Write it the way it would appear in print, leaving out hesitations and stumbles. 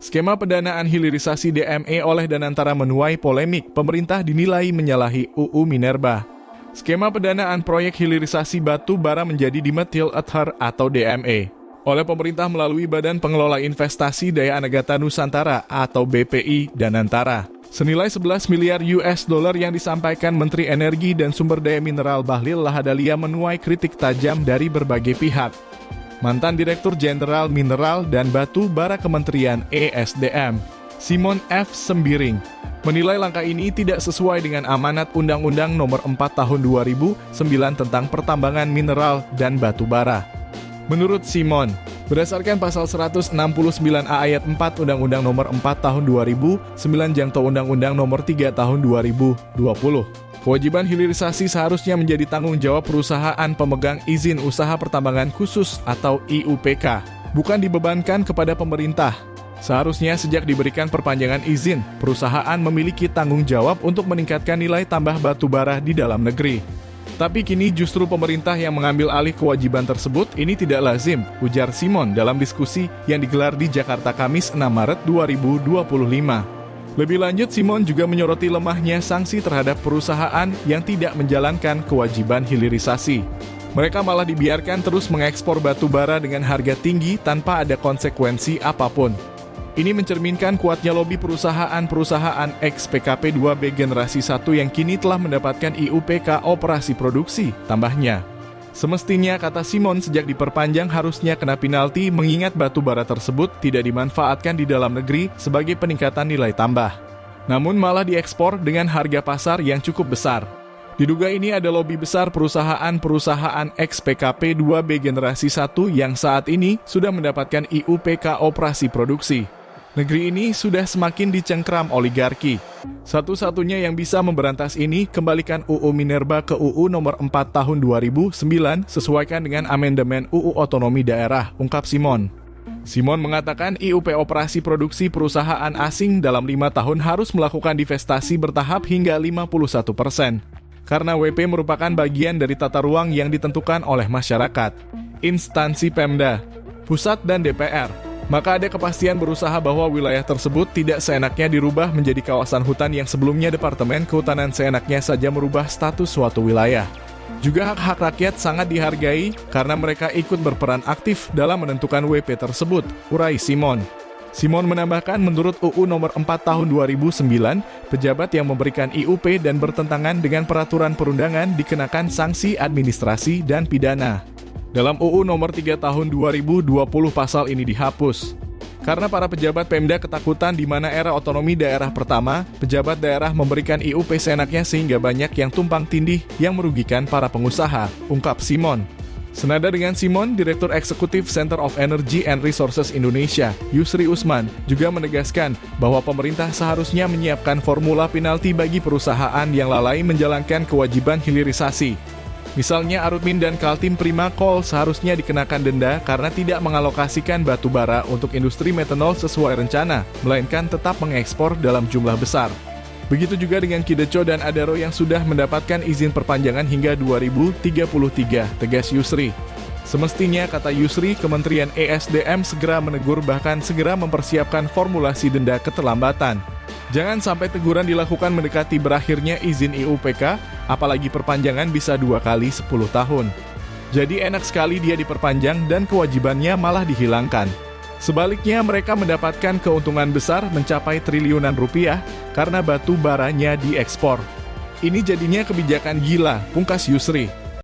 Skema pendanaan hilirisasi DME oleh Danantara menuai polemik. Pemerintah dinilai menyalahi UU Minerba. Skema pendanaan proyek hilirisasi batu bara menjadi Dimethyl Ether atau DME oleh pemerintah melalui Badan Pengelola Investasi Daya Anegata Nusantara atau BPI Danantara. Senilai 11 miliar US dollar yang disampaikan Menteri Energi dan Sumber Daya Mineral Bahlil Lahadalia menuai kritik tajam dari berbagai pihak. Mantan Direktur Jenderal Mineral dan Batu Bara Kementerian ESDM, Simon F. Sembiring, menilai langkah ini tidak sesuai dengan amanat Undang-Undang Nomor 4 Tahun 2009 tentang pertambangan mineral dan batu bara. Menurut Simon, berdasarkan pasal 169A ayat 4 Undang-Undang Nomor 4 Tahun 2009 jangto Undang-Undang Nomor 3 Tahun 2020, kewajiban hilirisasi seharusnya menjadi tanggung jawab perusahaan pemegang izin usaha pertambangan khusus atau IUPK, bukan dibebankan kepada pemerintah. Seharusnya sejak diberikan perpanjangan izin, perusahaan memiliki tanggung jawab untuk meningkatkan nilai tambah batu bara di dalam negeri. Tapi kini justru pemerintah yang mengambil alih kewajiban tersebut. Ini tidak lazim, ujar Simon dalam diskusi yang digelar di Jakarta Kamis 6 Maret 2025. Lebih lanjut, Simon juga menyoroti lemahnya sanksi terhadap perusahaan yang tidak menjalankan kewajiban hilirisasi. Mereka malah dibiarkan terus mengekspor batu bara dengan harga tinggi tanpa ada konsekuensi apapun. Ini mencerminkan kuatnya lobi perusahaan-perusahaan ex-PKP 2B Generasi 1 yang kini telah mendapatkan IUPK operasi produksi, tambahnya. Semestinya, kata Simon, sejak diperpanjang harusnya kena penalti mengingat batu bara tersebut tidak dimanfaatkan di dalam negeri sebagai peningkatan nilai tambah. Namun malah diekspor dengan harga pasar yang cukup besar. Diduga ini ada lobi besar perusahaan-perusahaan ex-PKP 2B Generasi 1 yang saat ini sudah mendapatkan IUPK operasi produksi. Negeri ini sudah semakin dicengkram oligarki. Satu-satunya yang bisa memberantas ini, kembalikan UU Minerba ke UU Nomor 4 Tahun 2009, sesuaikan dengan amandemen UU Otonomi Daerah, ungkap Simon. Simon mengatakan IUP operasi produksi perusahaan asing dalam 5 tahun harus melakukan divestasi bertahap hingga 51%. Karena WP merupakan bagian dari tata ruang yang ditentukan oleh masyarakat, instansi Pemda, pusat dan DPR. Maka ada kepastian berusaha bahwa wilayah tersebut tidak seenaknya dirubah menjadi kawasan hutan yang sebelumnya Departemen Kehutanan seenaknya saja merubah status suatu wilayah. Juga hak-hak rakyat sangat dihargai karena mereka ikut berperan aktif dalam menentukan WP tersebut, urai Simon. Simon menambahkan menurut UU Nomor 4 Tahun 2009, pejabat yang memberikan IUP dan bertentangan dengan peraturan perundangan dikenakan sanksi administrasi dan pidana. Dalam UU Nomor 3 Tahun 2020 pasal ini dihapus. Karena para pejabat Pemda ketakutan di mana era otonomi daerah pertama, pejabat daerah memberikan IUP seenaknya sehingga banyak yang tumpang tindih yang merugikan para pengusaha, ungkap Simon. Senada dengan Simon, Direktur Eksekutif Center of Energy and Resources Indonesia, Yusri Usman, juga menegaskan bahwa pemerintah seharusnya menyiapkan formula penalti bagi perusahaan yang lalai menjalankan kewajiban hilirisasi. Misalnya Arutmin dan Kaltim Prima Coal seharusnya dikenakan denda karena tidak mengalokasikan batu bara untuk industri metanol sesuai rencana, melainkan tetap mengekspor dalam jumlah besar. Begitu juga dengan Kideco dan Adaro yang sudah mendapatkan izin perpanjangan hingga 2033, tegas Yusri. Semestinya, kata Yusri, Kementerian ESDM segera menegur bahkan segera mempersiapkan formulasi denda keterlambatan. Jangan sampai teguran dilakukan mendekati berakhirnya izin IUPK, apalagi perpanjangan bisa 2 kali 10 tahun. Jadi enak sekali dia diperpanjang dan kewajibannya malah dihilangkan. Sebaliknya mereka mendapatkan keuntungan besar mencapai triliunan rupiah karena batu baranya diekspor. Ini jadinya kebijakan gila, pungkas Yusri.